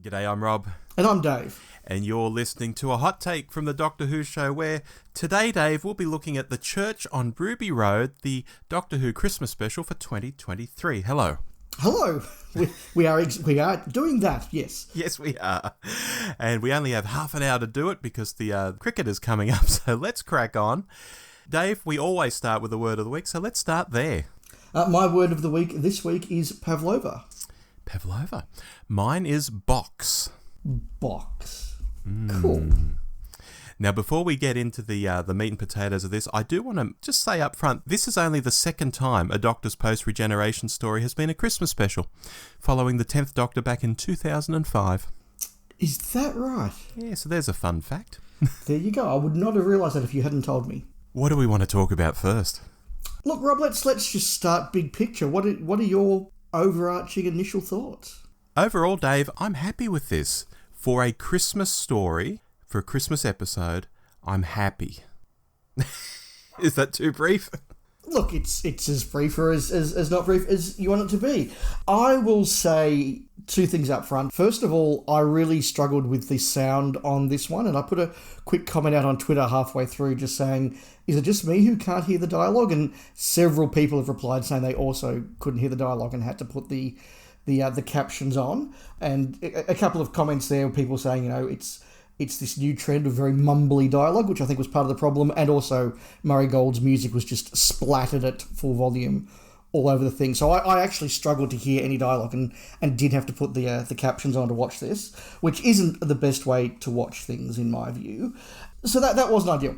G'day, I'm Rob. And I'm Dave. And you're listening to a hot take from the Doctor Who show where today, Dave, we'll be looking at The Church on Ruby Road, the Doctor Who Christmas special for 2023. Hello. Hello. We are doing that, yes. Yes, we are. And we only have half an hour to do it because the cricket is coming up, so let's crack on. Dave, we always start with the word of the week, so let's start there. My word of the week this week is pavlova. Pavlova. Mine is box. Box. Cool. Now, before we get into the meat and potatoes of this, I do want to just say up front, this is only the second time a Doctor's post-regeneration story has been a Christmas special, following the 10th Doctor back in 2005. Is that right? Yeah, so there's a fun fact. There you go. I would not have realised that if you hadn't told me. What do we want to talk about first? Look, Rob, let's just start big picture. What are your overarching initial thoughts? Overall, Dave, I'm happy with this. For a Christmas story, for a Christmas episode, I'm happy. Is that too brief? Look, it's as brief or as not brief as you want it to be. I will say two things up front. First of all, I really struggled with the sound on this one, and I put a quick comment out on Twitter halfway through just saying, is it just me who can't hear the dialogue? And several people have replied saying they also couldn't hear the dialogue and had to put the captions on. And a couple of comments there, people saying, it's this new trend of very mumbly dialogue, which I think was part of the problem, and also Murray Gold's music was just splattered at full volume all over the thing. So I actually struggled to hear any dialogue and did have to put the captions on to watch this, which isn't the best way to watch things in my view. So that wasn't ideal.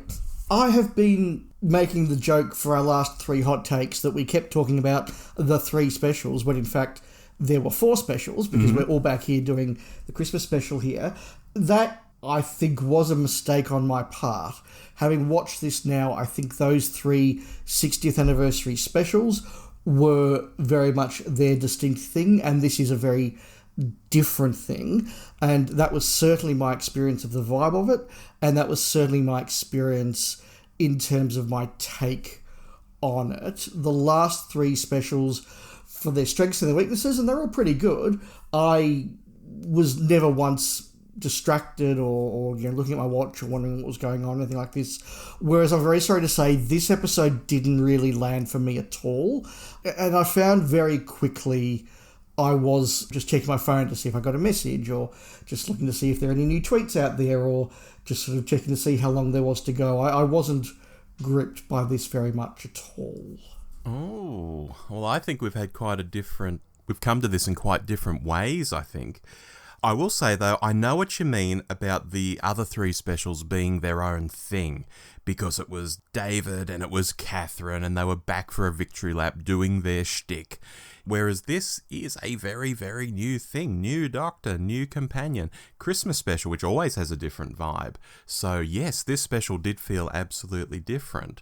I have been making the joke for our last three hot takes that we kept talking about the three specials, when in fact there were four specials, because we're all back here doing the Christmas special here. That, I think, was a mistake on my part. Having watched this now, I think those three 60th anniversary specials were very much their distinct thing, and this is a very different thing. And that was certainly my experience of the vibe of it, and that was certainly my experience in terms of my take on it. The last three specials, for their strengths and their weaknesses, and they're all pretty good, I was never once distracted or looking at my watch or wondering what was going on, anything like this. Whereas I'm very sorry to say this episode didn't really land for me at all. And I found very quickly I was just checking my phone to see if I got a message, or just looking to see if there are any new tweets out there, or just sort of checking to see how long there was to go. I wasn't gripped by this very much at all. Oh, well, I think we've come to this in quite different ways, I think. I will say, though, I know what you mean about the other three specials being their own thing, because it was David and it was Catherine and they were back for a victory lap doing their shtick. Whereas this is a very, very new thing. New Doctor, new companion. Christmas special, which always has a different vibe. So yes, this special did feel absolutely different.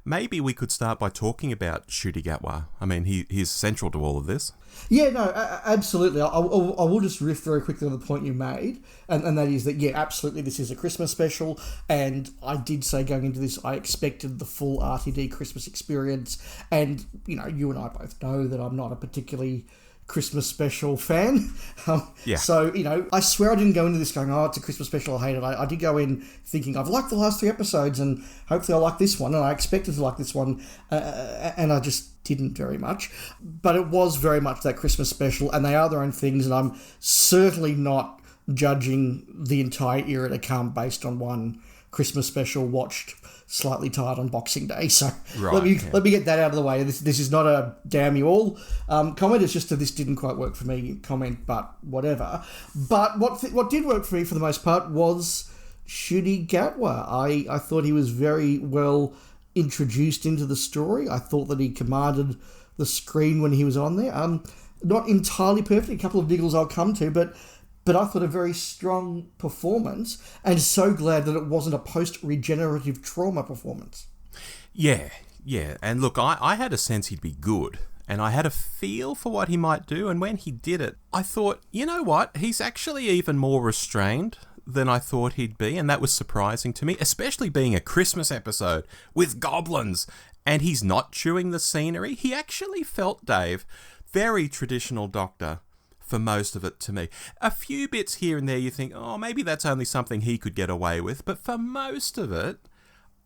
Maybe we could start by talking about Ncuti Gatwa. I mean, he's central to all of this. Yeah, no, absolutely. I will just riff very quickly on the point you made, and that is that, yeah, absolutely, this is a Christmas special, and I did say going into this I expected the full RTD Christmas experience, and, you and I both know that I'm not a particularly Christmas special fan. Yeah. So, I swear I didn't go into this going, it's a Christmas special, I hate it. I did go in thinking, I've liked the last three episodes and hopefully I'll like this one, and I expected to like this one, and I just didn't very much. But it was very much that Christmas special, and they are their own things, and I'm certainly not judging the entire era to come based on one Christmas special watched slightly tired on Boxing Day. So let me get that out of the way. This is not a damn you all comment. It's just that this didn't quite work for me comment, but whatever. But what did work for me for the most part was Ncuti Gatwa. I thought he was very well introduced into the story. I thought that he commanded the screen when he was on there. Not entirely perfect. A couple of niggles I'll come to, but I thought a very strong performance, and so glad that it wasn't a post-regenerative trauma performance. Yeah. And look, I had a sense he'd be good, and I had a feel for what he might do, and when he did it, I thought, you know what, he's actually even more restrained than I thought he'd be, and that was surprising to me, especially being a Christmas episode with goblins, and he's not chewing the scenery. He actually felt, Dave, very traditional Doctor, for most of it to me. A few bits here and there you think, oh, maybe that's only something he could get away with, but for most of it,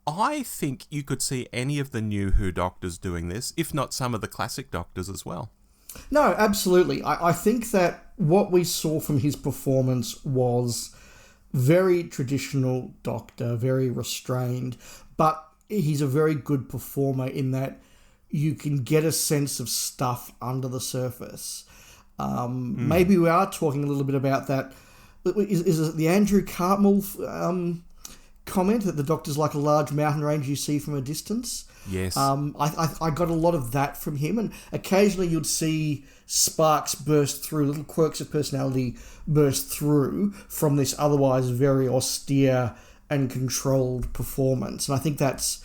I think you could see any of the new Who Doctors doing this, if not some of the classic Doctors as well. No, absolutely. I think that what we saw from his performance was very traditional Doctor, very restrained, but he's a very good performer in that you can get a sense of stuff under the surface. Maybe we are talking a little bit about that. Is it the Andrew Cartmel comment that the Doctor's like a large mountain range you see from a distance? Yes. I got a lot of that from him, and occasionally you'd see sparks burst through, little quirks of personality burst through from this otherwise very austere and controlled performance. And I think that's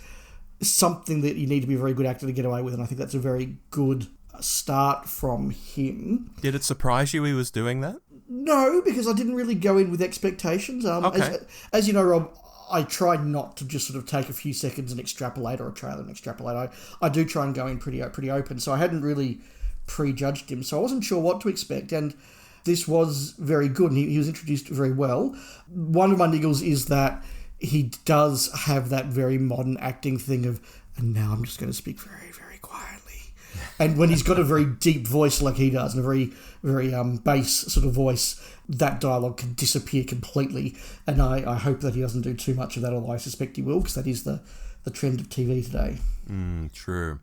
something that you need to be a very good actor to get away with, and I think that's a very good start from him. Did it surprise you he was doing that? No, because I didn't really go in with expectations. Okay. As you know, Rob, I try not to just sort of take a few seconds and extrapolate, or a trailer and extrapolate. I do try and go in pretty open, so I hadn't really prejudged him, so I wasn't sure what to expect, and this was very good, and he was introduced very well. One of my niggles is that he does have that very modern acting thing of, and now I'm just going to speak very, very quietly. And when he's got a very deep voice like he does, and a very, very bass sort of voice, that dialogue can disappear completely. And I hope that he doesn't do too much of that, although I suspect he will, because that is the trend of TV today. True.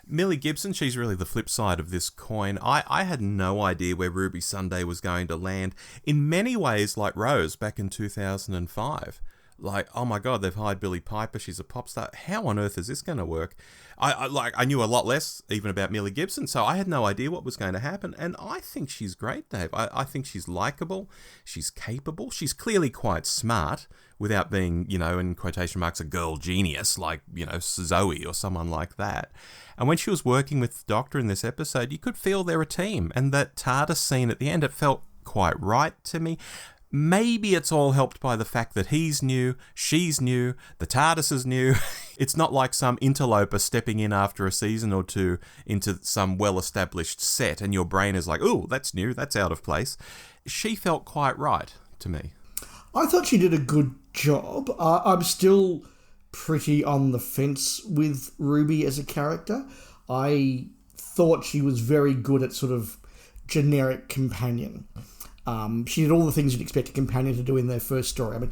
Millie Gibson, she's really the flip side of this coin. I had no idea where Ruby Sunday was going to land. In many ways, like Rose back in 2005. Like, oh my God, they've hired Billie Piper. She's a pop star. How on earth is this going to work? I knew a lot less even about Millie Gibson, so I had no idea what was going to happen. And I think she's great, Dave. I think she's likable. She's capable. She's clearly quite smart without being, in quotation marks, a girl genius like, Zoe or someone like that. And when she was working with the Doctor in this episode, you could feel they're a team. And that TARDIS scene at the end, it felt quite right to me. Maybe it's all helped by the fact that he's new, she's new, the TARDIS is new. It's not like some interloper stepping in after a season or two into some well-established set and your brain is like, ooh, that's new, that's out of place. She felt quite right to me. I thought she did a good job. I'm still pretty on the fence with Ruby as a character. I thought she was very good at sort of generic companion. She did all the things you'd expect a companion to do in their first story. I mean,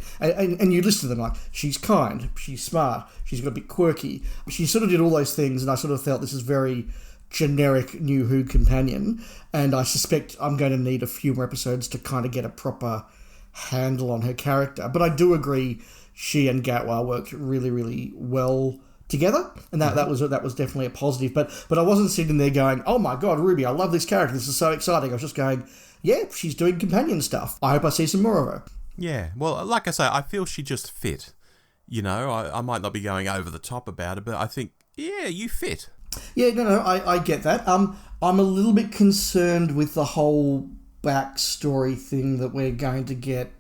and you listen to them like, she's kind, she's smart, she's got a bit quirky. She sort of did all those things, and I sort of felt this is very generic New Who companion, and I suspect I'm going to need a few more episodes to kind of get a proper handle on her character. But I do agree she and Gatwa worked really, really well together, and that was definitely a positive. But I wasn't sitting there going, oh my God, Ruby, I love this character, this is so exciting. I was just going, yeah, she's doing companion stuff. I hope I see some more of her. Yeah, well, like I say, I feel she just fit. I might not be going over the top about it, but I think, yeah, you fit. Yeah, no, I get that. I'm a little bit concerned with the whole backstory thing that we're going to get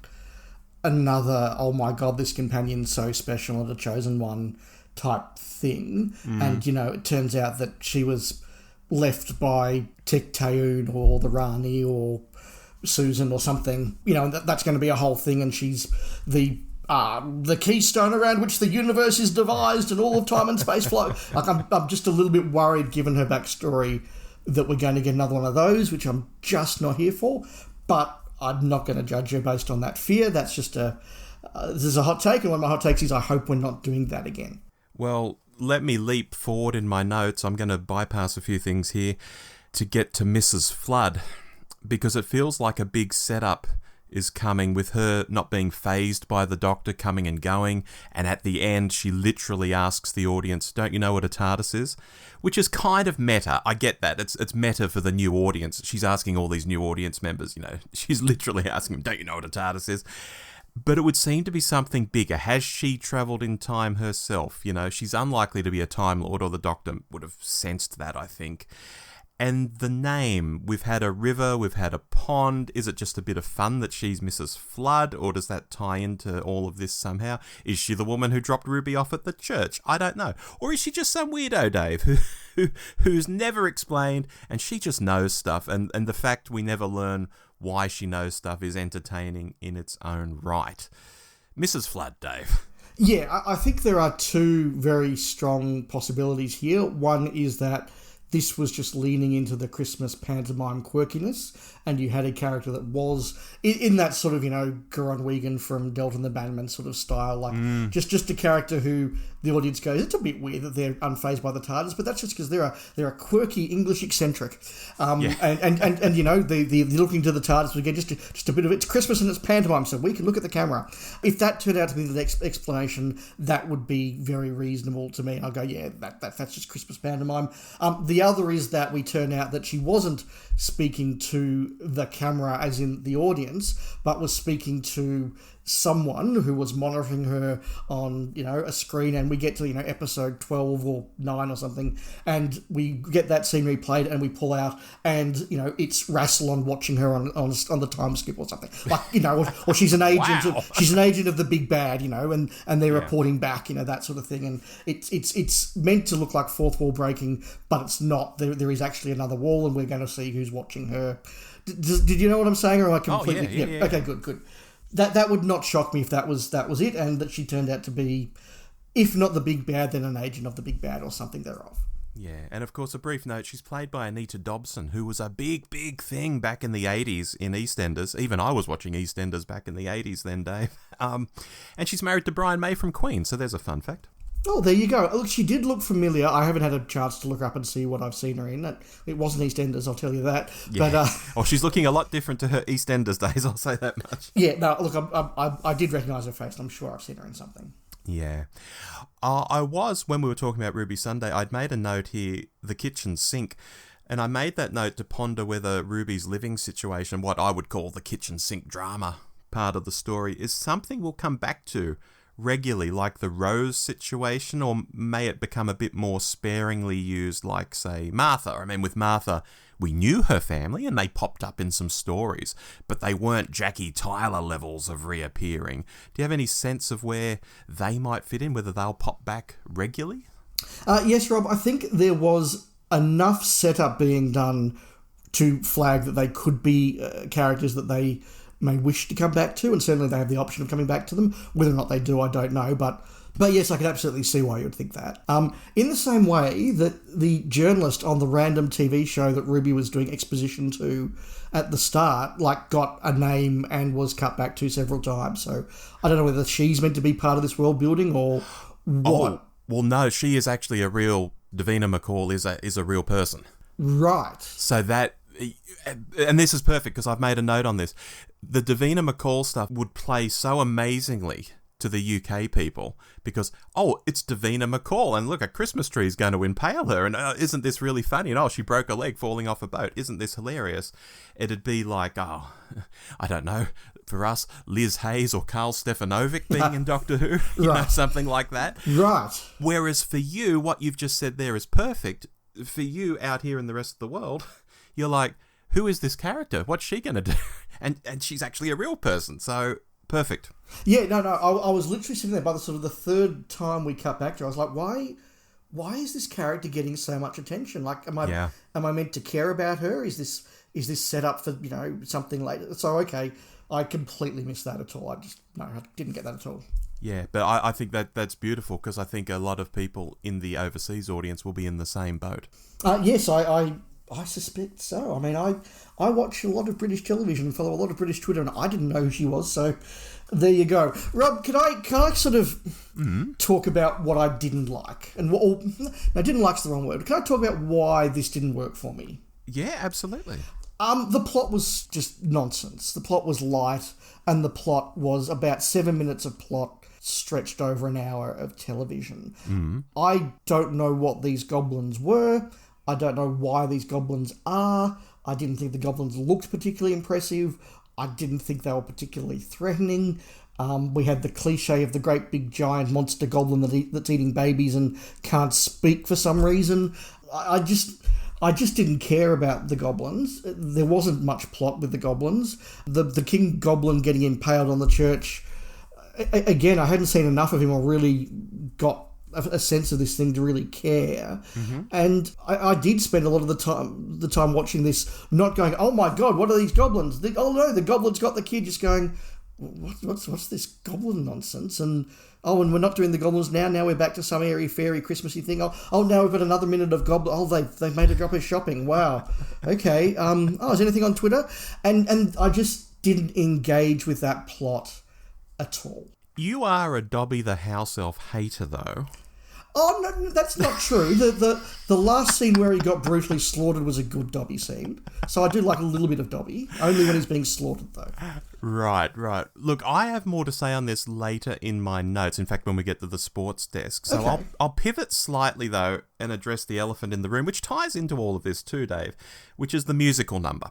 another, oh my God, this companion's so special and a chosen one type thing. And, it turns out that she was left by Tecteun or the Rani or Susan or something, that's going to be a whole thing, and she's the keystone around which the universe is devised and all of time and space flow. Like, I'm just a little bit worried, given her backstory, that we're going to get another one of those, which I'm just not here for. But I'm not going to judge her based on that fear. That's just this is a hot take, and one of my hot takes is I hope we're not doing that again. Well, let me leap forward in my notes. I'm going to bypass a few things here to get to Mrs. Flood, because it feels like a big setup is coming with her not being fazed by the Doctor coming and going, and at the end she literally asks the audience, don't you know what a TARDIS is? Which is kind of meta. I get that. It's meta for the new audience. She's asking all these new audience members, she's literally asking them, don't you know what a TARDIS is? But it would seem to be something bigger. Has she travelled in time herself? She's unlikely to be a Time Lord, or the Doctor would have sensed that, I think. And the name, we've had a river, we've had a pond. Is it just a bit of fun that she's Mrs. Flood, or does that tie into all of this somehow? Is she the woman who dropped Ruby off at the church? I don't know. Or is she just some weirdo, Dave, who's never explained, and she just knows stuff, and the fact we never learn why she knows stuff is entertaining in its own right. Mrs. Flood, Dave. Yeah, I think there are two very strong possibilities here. One is that this was just leaning into the Christmas pantomime quirkiness, and you had a character that was in that sort of, Gurren Wiegand from Delta and the Bannerman sort of style, like just a character who the audience goes, it's a bit weird that they're unfazed by the TARDIS, but that's just because they're a quirky English eccentric, and the looking to the TARDIS again, just a bit of it's Christmas and it's pantomime, so we can look at the camera. If that turned out to be the next explanation, that would be very reasonable to me. I'll go, yeah, that's just Christmas pantomime. The other is that we turn out that she wasn't speaking to the camera as in the audience, but was speaking to someone who was monitoring her on, a screen, and we get to, episode 12 or 9 or something, and we get that scene replayed, and we pull out, and, it's Rassilon watching her on the time skip or something. Like, or she's an agent, Wow. she's an agent of the big bad, and they're reporting back, that sort of thing. And it's meant to look like fourth wall breaking, but it's not. There is actually another wall, and we're going to see who's watching her. Did you know what I'm saying, or am I completely... Oh, yeah. Okay, good. That would not shock me if that was it, and that she turned out to be, if not the big bad, then an agent of the big bad or something thereof. Yeah, and of course, a brief note, she's played by Anita Dobson, who was a big thing back in the 80s in EastEnders. Even I was watching EastEnders back in the 80s then, Dave. And she's married to Brian May from Queen, so there's a fun fact. Oh, there you go. Look, she did look familiar. I haven't had a chance to look up and see what I've seen her in. It wasn't EastEnders, I'll tell you that. Yeah. But she's looking a lot different to her EastEnders days, I'll say that much. Yeah, no, look, I did recognise her face, and I'm sure I've seen her in something. Yeah. When we were talking about Ruby Sunday, I'd made a note here, the kitchen sink, and I made that note to ponder whether Ruby's living situation, what I would call the kitchen sink drama part of the story, is something we'll come back to regularly, like the Rose situation, or may it become a bit more sparingly used, like, say, Martha? I mean, with Martha, we knew her family and they popped up in some stories, but they weren't Jackie Tyler levels of reappearing. Do you have any sense of where they might fit in, whether they'll pop back regularly? Yes, Rob, I think there was enough setup being done to flag that they could be characters that they may wish to come back to, and certainly they have the option of coming back to them. Whether or not they do, I don't know, but yes, I can absolutely see why you would think that. In the same way that the journalist on the random TV show that Ruby was doing exposition to at the start, got a name and was cut back to several times. So I don't know whether she's meant to be part of this world building or what. Oh, well, no, she is actually a real... Davina McCall is a real person. Right. So that... And this is perfect because I've made a note on this. The Davina McCall stuff would play so amazingly to the UK people because, it's Davina McCall, and look, a Christmas tree is going to impale her, and isn't this really funny? And she broke a leg falling off a boat. Isn't this hilarious? It'd be like, I don't know, for us, Liz Hayes or Carl Stefanovic being in Doctor Who, right. Something like that. Right. Whereas for you, what you've just said there is perfect. For you out here in the rest of the world, you're like, who is this character? What's she going to do? And she's actually a real person, so perfect. Yeah, no, I was literally sitting there by the third time we cut back to her. I was like, why is this character getting so much attention? Like, am I meant to care about her? Is this set up for, something later? So, okay, I completely missed that at all. I didn't get that at all. Yeah, but I think that's beautiful because I think a lot of people in the overseas audience will be in the same boat. Yes, I suspect so. I mean, I watch a lot of British television and follow a lot of British Twitter, and I didn't know who she was, so there you go. Rob, can I sort of talk about what I didn't like? No, didn't like's the wrong word. Can I talk about why this didn't work for me? Yeah, absolutely. The plot was just nonsense. The plot was light, and the plot was about 7 minutes of plot stretched over an hour of television. Mm-hmm. I don't know what these goblins were. I don't know why these goblins are. I didn't think the goblins looked particularly impressive. I didn't think they were particularly threatening. We had the cliche of the great big giant monster goblin that's eating babies and can't speak for some reason. I I just didn't care about the goblins. There wasn't much plot with the goblins. The King Goblin getting impaled on the church, again, I hadn't seen enough of him or really got a sense of this thing to really care. And I did spend a lot of the time watching this, not going, oh my god, what are these goblins? Oh no, the goblin's got the kid, just going, what's this goblin nonsense? And and we're not doing the goblins now we're back to some airy fairy Christmassy thing. Now we've got another minute of goblin. They've made a drop of shopping. Wow. Okay. Is anything on Twitter? And I just didn't engage with that plot at all. You are a Dobby the house elf hater, though. Oh, no, that's not true. The last scene where he got brutally slaughtered was a good Dobby scene. So I do like a little bit of Dobby, only when he's being slaughtered, though. Right. Look, I have more to say on this later in my notes, in fact, when we get to the sports desk. So Okay. I'll pivot slightly, though, and address the elephant in the room, which ties into all of this too, Dave, which is the musical number.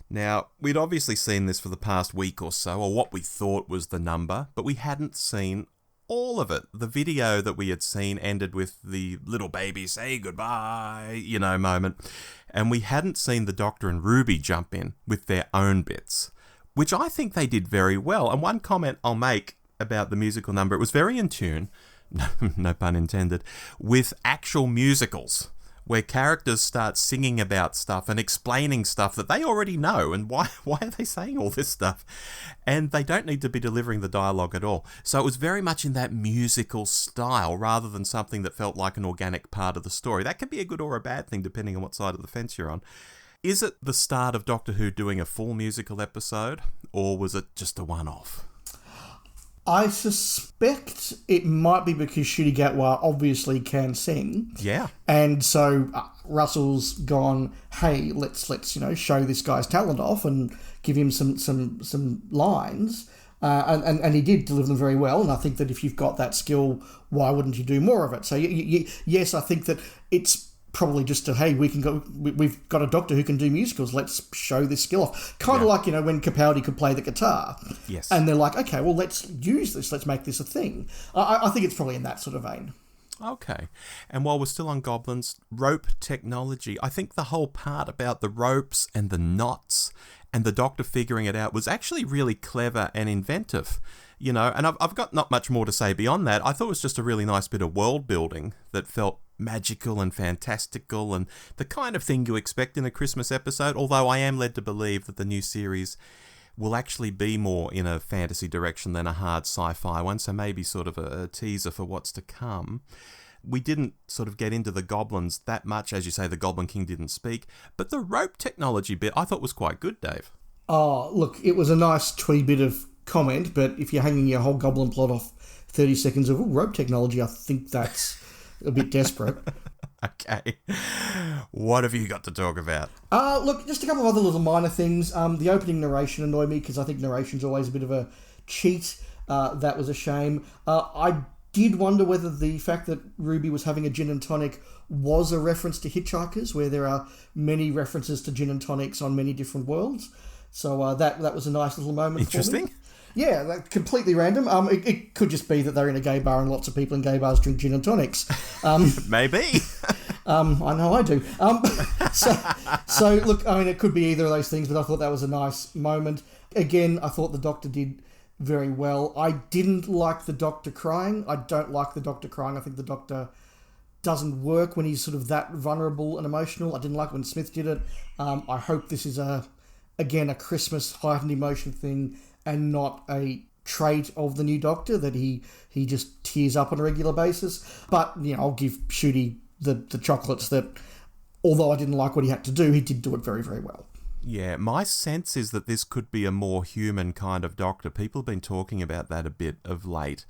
Now, we'd obviously seen this for the past week or so, or what we thought was the number, but we hadn't seen all of it. The video that we had seen ended with the little baby say goodbye, moment. And we hadn't seen the Doctor and Ruby jump in with their own bits, which I think they did very well. And one comment I'll make about the musical number, it was very in tune, no pun intended, with actual musicals, where characters start singing about stuff and explaining stuff that they already know, and why are they saying all this stuff? And they don't need to be delivering the dialogue at all. So it was very much in that musical style, rather than something that felt like an organic part of the story. That can be a good or a bad thing, depending on what side of the fence you're on. Is it the start of Doctor Who doing a full musical episode, or was it just a one-off? I suspect it might be because Ncuti Gatwa obviously can sing. Yeah. And so Russell's gone, hey, let's show this guy's talent off and give him some lines. And he did deliver them very well. And I think that if you've got that skill, why wouldn't you do more of it? So yes, I think that it's probably just we've got a Doctor who can do musicals, let's show this skill off. Kind of like, when Capaldi could play the guitar. Yes. And they're like, okay, well, let's use this, let's make this a thing. I think it's probably in that sort of vein. Okay. And while we're still on goblins, rope technology, I think the whole part about the ropes and the knots and the Doctor figuring it out was actually really clever and inventive. And I've got not much more to say beyond that. I thought it was just a really nice bit of world building that felt magical and fantastical and the kind of thing you expect in a Christmas episode, although I am led to believe that the new series will actually be more in a fantasy direction than a hard sci-fi one, so maybe sort of a teaser for what's to come. We didn't sort of get into the goblins that much. As you say, the Goblin King didn't speak, but the rope technology bit I thought was quite good, Dave. Oh, look, it was a nice twee bit of comment, but if you're hanging your whole goblin plot off 30 seconds of rope technology, I think that's a bit desperate. Okay. What have you got to talk about? Look, just a couple of other little minor things. The opening narration annoyed me because I think narration's always a bit of a cheat. That was a shame. I did wonder whether the fact that Ruby was having a gin and tonic was a reference to Hitchhikers, where there are many references to gin and tonics on many different worlds. So that was a nice little moment. Interesting. For me. Yeah, that's completely random. It could just be that they're in a gay bar and lots of people in gay bars drink gin and tonics. Maybe. I know I do. So look, I mean, it could be either of those things, but I thought that was a nice moment. Again, I thought the Doctor did very well. I didn't like the Doctor crying. I don't like the Doctor crying. I think the Doctor doesn't work when he's sort of that vulnerable and emotional. I didn't like when Smith did it. I hope this is a Christmas heightened emotion thing and not a trait of the new Doctor that he just tears up on a regular basis. But, I'll give Ncuti the chocolates that, although I didn't like what he had to do, he did do it very, very well. Yeah, my sense is that this could be a more human kind of Doctor. People have been talking about that a bit of late.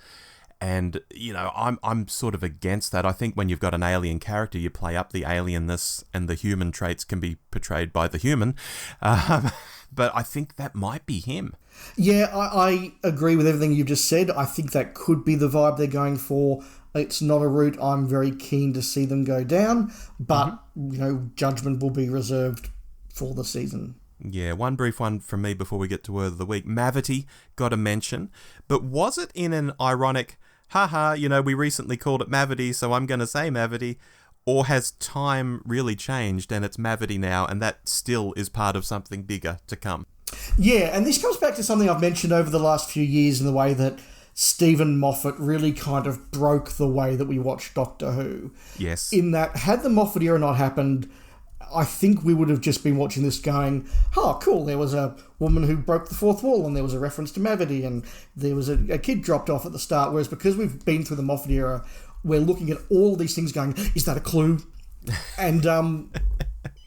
And, I'm sort of against that. I think when you've got an alien character, you play up the alienness and the human traits can be portrayed by the human. But I think that might be him. Yeah, I agree with everything you've just said. I think that could be the vibe they're going for. It's not a route I'm very keen to see them go down, but, judgment will be reserved for the season. Yeah, one brief one from me before we get to Word of the Week. Mavity got a mention, but was it in an ironic, haha, we recently called it Mavity, so I'm going to say Mavity, Or has time really changed and it's Mavity now and that still is part of something bigger to come? Yeah, and this comes back to something I've mentioned over the last few years in the way that Stephen Moffat really kind of broke the way that we watch Doctor Who. Yes. In that, had the Moffat era not happened, I think we would have just been watching this going, oh, cool, there was a woman who broke the fourth wall and there was a reference to Mavity and there was a kid dropped off at the start, whereas because we've been through the Moffat era, we're looking at all these things going, is that a clue? And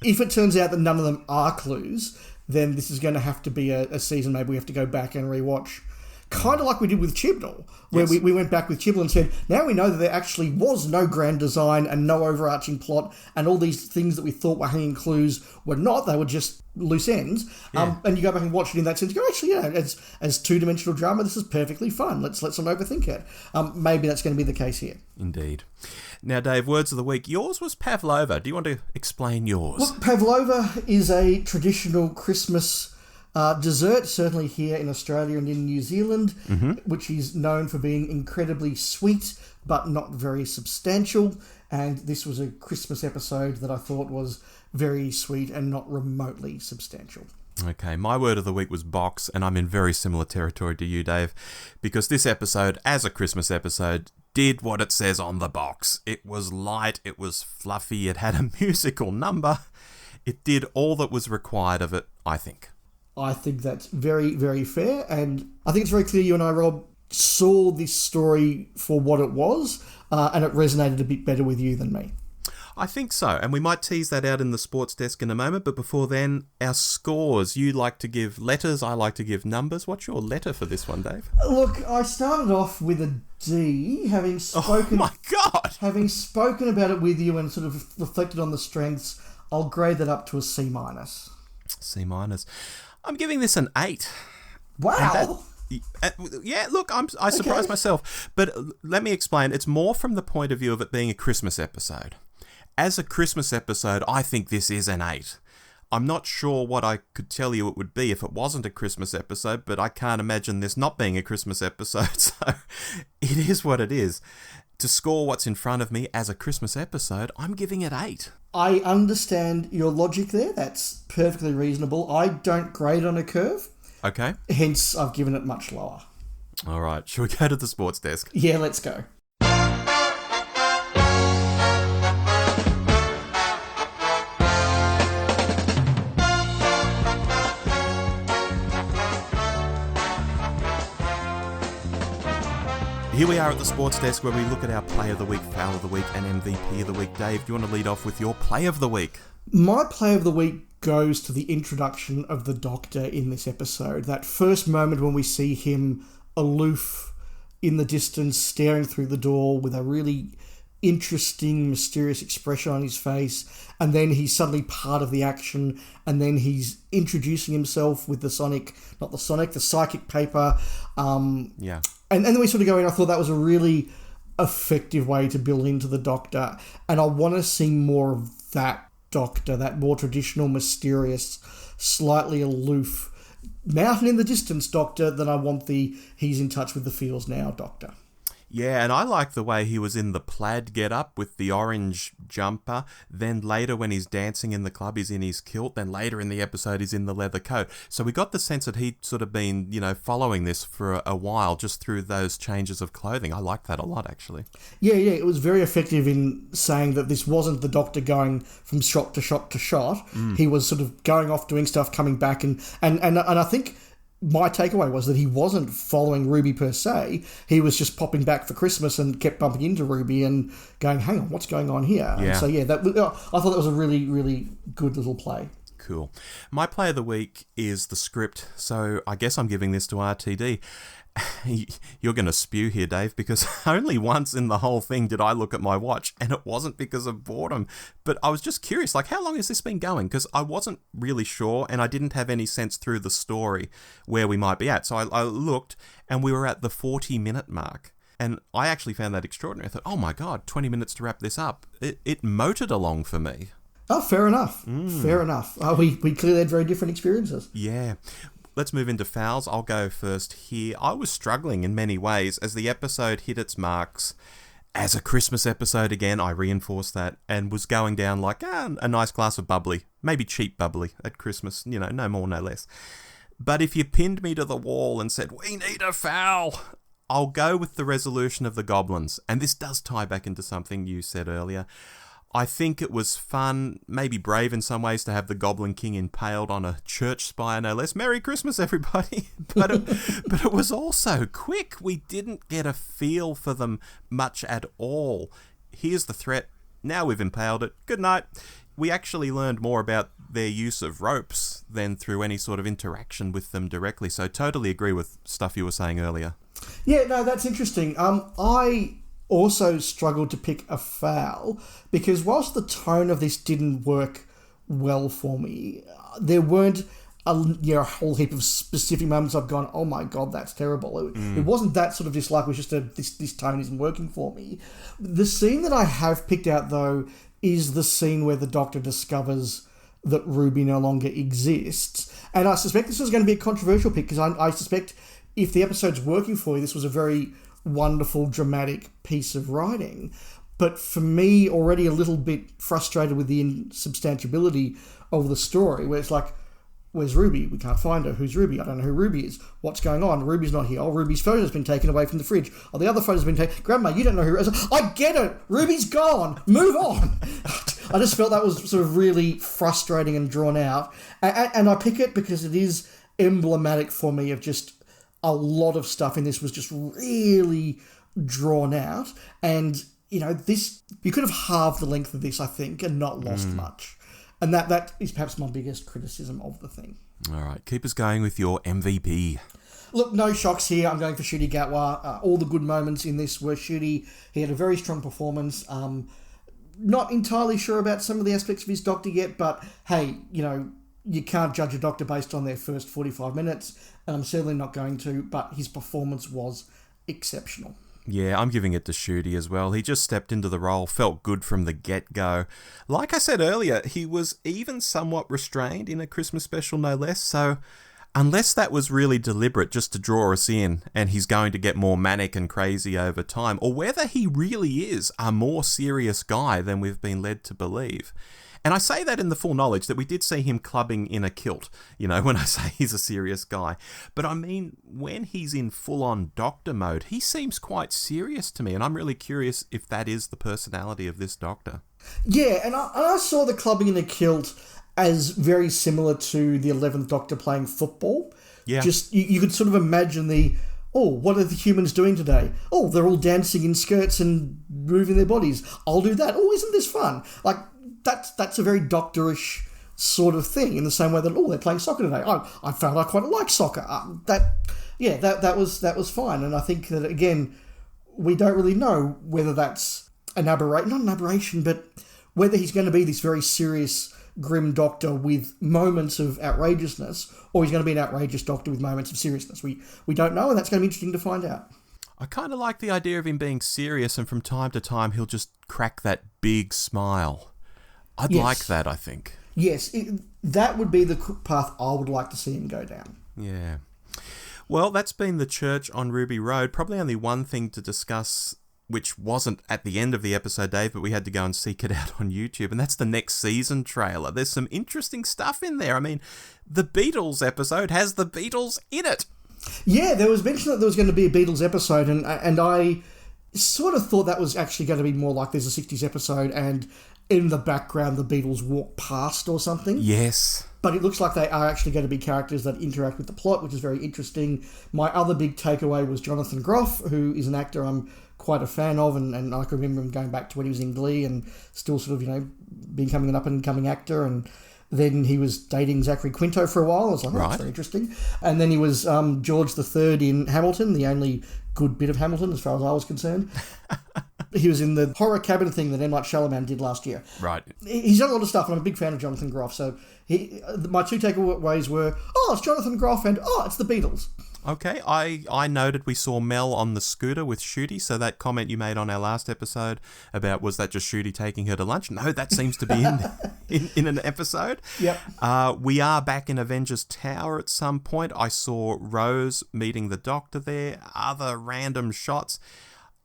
if it turns out that none of them are clues, then this is going to have to be a season maybe we have to go back and rewatch. Kind of like we did with Chibnall, where yes. we went back with Chibnall and said, now we know that there actually was no grand design and no overarching plot, and all these things that we thought were hanging clues were not, they were just loose ends. Yeah. And you go back and watch it in that sense, you go, actually, yeah, as two-dimensional drama, this is perfectly fun. Let's not overthink it. Maybe that's going to be the case here. Indeed. Now, Dave, words of the week. Yours was pavlova. Do you want to explain yours? Look, pavlova is a traditional Christmas dessert, certainly here in Australia and in New Zealand, which is known for being incredibly sweet but not very substantial. And this was a Christmas episode that I thought was very sweet and not remotely substantial. Okay, my word of the week was box, and I'm in very similar territory to you, Dave, because this episode, as a Christmas episode, did what it says on the box. It was light, it was fluffy, it had a musical number. It did all that was required of it, I think. I think that's very, very fair, and I think it's very clear you and I, Rob, saw this story for what it was, and it resonated a bit better with you than me. I think so, and we might tease that out in the sports desk in a moment, but before then, our scores. You like to give letters, I like to give numbers. What's your letter for this one, Dave? Look, I started off with a D, having spoken... Oh my God! Having spoken about it with you and sort of reflected on the strengths, I'll grade that up to a C-. C-. I'm giving this an 8. Wow! Yeah, look, I surprised myself. But let me explain. It's more from the point of view of it being a Christmas episode. As a Christmas episode, I think this is an 8. I'm not sure what I could tell you it would be if it wasn't a Christmas episode, but I can't imagine this not being a Christmas episode, so it is what it is. To score what's in front of me as a Christmas episode, I'm giving it 8. I understand your logic there. That's perfectly reasonable. I don't grade on a curve. Okay. Hence, I've given it much lower. All right. Shall we go to the sports desk? Yeah, let's go. Here we are at the sports desk where we look at our play of the week, foul of the week, and MVP of the week. Dave, do you want to lead off with your play of the week? My play of the week goes to the introduction of the Doctor in this episode. That first moment when we see him aloof in the distance, staring through the door with a really interesting, mysterious expression on his face, and then he's suddenly part of the action, and then he's introducing himself with the psychic paper. Yeah. And then we sort of go in, I thought that was a really effective way to build into the Doctor, and I want to see more of that Doctor, that more traditional, mysterious, slightly aloof, mountain in the distance Doctor, than I want the he's in touch with the feels now Doctor. Yeah, and I like the way he was in the plaid get-up with the orange jumper. Then later when he's dancing in the club, he's in his kilt. Then later in the episode, he's in the leather coat. So we got the sense that he'd sort of been, following this for a while just through those changes of clothing. I liked that a lot, actually. Yeah, it was very effective in saying that this wasn't the Doctor going from shot to shot to shot. He was sort of going off doing stuff, coming back, and I think my takeaway was that he wasn't following Ruby per se. He was just popping back for Christmas and kept bumping into Ruby and going, hang on, what's going on here? Yeah. And so, I thought that was a really, really good little play. Cool. My play of the week is the script, so I guess I'm giving this to RTD. You're going to spew here, Dave, because only once in the whole thing did I look at my watch, and it wasn't because of boredom, but I was just curious, how long has this been going? Because I wasn't really sure, and I didn't have any sense through the story where we might be at. So I looked, and we were at the 40-minute mark, and I actually found that extraordinary. I thought, oh my God, 20 minutes to wrap this up. It motored along for me. Oh, fair enough. Fair enough. We clearly had very different experiences. Yeah. Let's move into fouls. I'll go first here. I was struggling in many ways as the episode hit its marks, As a Christmas episode, again, I reinforced that and was going down like a nice glass of bubbly, maybe cheap bubbly at Christmas, no more, no less. But if you pinned me to the wall and said, we need a foul, I'll go with the resolution of the goblins. And this does tie back into something you said earlier. I think it was fun, maybe brave in some ways, to have the Goblin King impaled on a church spire, no less. Merry Christmas, everybody. But it was also quick. We didn't get a feel for them much at all. Here's the threat. Now we've impaled it. Good night. We actually learned more about their use of ropes than through any sort of interaction with them directly. So totally agree with stuff you were saying earlier. Yeah, no, that's interesting. I also struggled to pick a foul because whilst the tone of this didn't work well for me, there weren't a whole heap of specific moments I've gone, oh my God, that's terrible. It wasn't that sort of dislike, it was just this tone isn't working for me. The scene that I have picked out, though, is the scene where the Doctor discovers that Ruby no longer exists. And I suspect this is going to be a controversial pick because I suspect if the episode's working for you, this was a very wonderful, dramatic piece of writing. But for me, already a little bit frustrated with the insubstantiability of the story, where it's like, where's Ruby? We can't find her. Who's Ruby? I don't know who Ruby is. What's going on? Ruby's not here. Oh, Ruby's photo's been taken away from the fridge. Oh, the other photo's been taken. Grandma, you don't know who... I get it. Ruby's gone. Move on. I just felt that was sort of really frustrating and drawn out. And I pick it because it is emblematic for me of just a lot of stuff in this was just really drawn out. And, this... You could have halved the length of this, I think, and not lost much. And that is perhaps my biggest criticism of the thing. All right, keep us going with your MVP. Look, no shocks here. I'm going for Ncuti Gatwa. All the good moments in this were Ncuti. He had a very strong performance. Not entirely sure about some of the aspects of his Doctor yet, but hey, you can't judge a Doctor based on their first 45 minutes, and I'm certainly not going to, but his performance was exceptional. Yeah, I'm giving it to Ncuti as well. He just stepped into the role, felt good from the get-go. Like I said earlier, he was even somewhat restrained in a Christmas special, no less, so unless that was really deliberate just to draw us in and he's going to get more manic and crazy over time, or whether he really is a more serious guy than we've been led to believe. And I say that in the full knowledge that we did see him clubbing in a kilt, when I say he's a serious guy. But I mean, when he's in full-on Doctor mode, he seems quite serious to me, and I'm really curious if that is the personality of this Doctor. Yeah, and I saw the clubbing in a kilt as very similar to the 11th Doctor playing football. Yeah. Just, you could sort of imagine what are the humans doing today? Oh, they're all dancing in skirts and moving their bodies. I'll do that. Oh, isn't this fun? Like, that's a very doctorish sort of thing, in the same way that, they're playing soccer today. I found I quite like soccer. That was fine. And I think that, again, we don't really know whether that's not an aberration, but whether he's going to be this very serious, grim Doctor with moments of outrageousness, or he's going to be an outrageous Doctor with moments of seriousness. We don't know, and that's going to be interesting to find out. I kind of like the idea of him being serious, and from time to time he'll just crack that big smile. I'd like that, I think. Yes, that would be the path I would like to see him go down. Yeah. Well, that's been the Church on Ruby Road. Probably only one thing to discuss, which wasn't at the end of the episode, Dave, but we had to go and seek it out on YouTube, and that's the next season trailer. There's some interesting stuff in there. I mean, the Beatles episode has the Beatles in it. Yeah, there was mention that there was going to be a Beatles episode, and I sort of thought that was actually going to be more like there's a 60s episode, and in the background the Beatles walk past or something. Yes. But it looks like they are actually going to be characters that interact with the plot, which is very interesting. My other big takeaway was Jonathan Groff, who is an actor I'm quite a fan of, and I can remember him going back to when he was in Glee and still sort of, becoming an up-and-coming actor, and then he was dating Zachary Quinto for a while. I was like, that's very interesting. And then he was George III in Hamilton, the only good bit of Hamilton as far as I was concerned. He was in the horror cabin thing that M. Night Shyamalan did last year. Right. He's done a lot of stuff, and I'm a big fan of Jonathan Groff. So my two takeaways were, it's Jonathan Groff, and it's the Beatles. Okay, I noted we saw Mel on the scooter with Ncuti, so that comment you made on our last episode about was that just Ncuti taking her to lunch? No, that seems to be in an episode. Yep. We are back in Avengers Tower at some point. I saw Rose meeting the Doctor there, other random shots.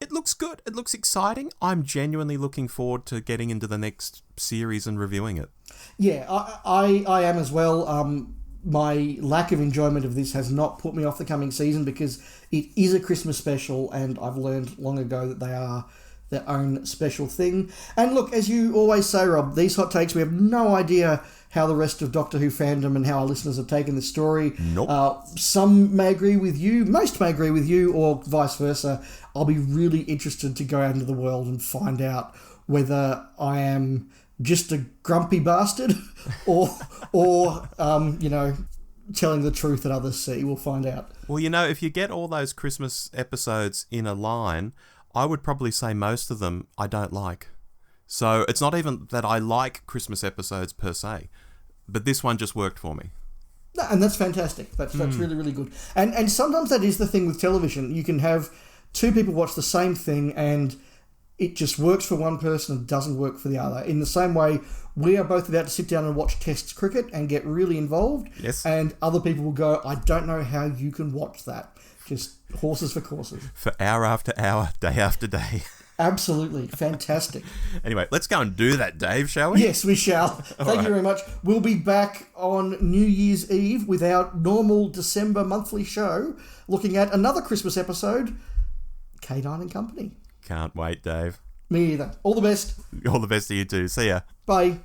it looks good. It looks exciting. I'm genuinely looking forward to getting into the next series and reviewing it. Yeah, I am as well. My lack of enjoyment of this has not put me off the coming season because it is a Christmas special, and I've learned long ago that they are their own special thing. And look, as you always say, Rob, these hot takes, we have no idea how the rest of Doctor Who fandom and how our listeners have taken this story. Nope. Some may agree with you, most may agree with you, or vice versa. I'll be really interested to go out into the world and find out whether I am just a grumpy bastard or telling the truth that others see. We'll find out. Well, if you get all those Christmas episodes in a line, I would probably say most of them I don't like. So it's not even that I like Christmas episodes per se, but this one just worked for me. No, and that's fantastic. That's really, really good. And sometimes that is the thing with television. You can have two people watch the same thing and it just works for one person and doesn't work for the other. In the same way, we are both about to sit down and watch Test cricket and get really involved. Yes. And other people will go, I don't know how you can watch that. Just horses for courses. For hour after hour, day after day. Absolutely. Fantastic. Anyway, let's go and do that, Dave, shall we? Yes, we shall. Thank you very much. We'll be back on New Year's Eve with our normal December monthly show, looking at another Christmas episode, K9 and Company. Can't wait, Dave. Me either. All the best. All the best to you too. See ya. Bye.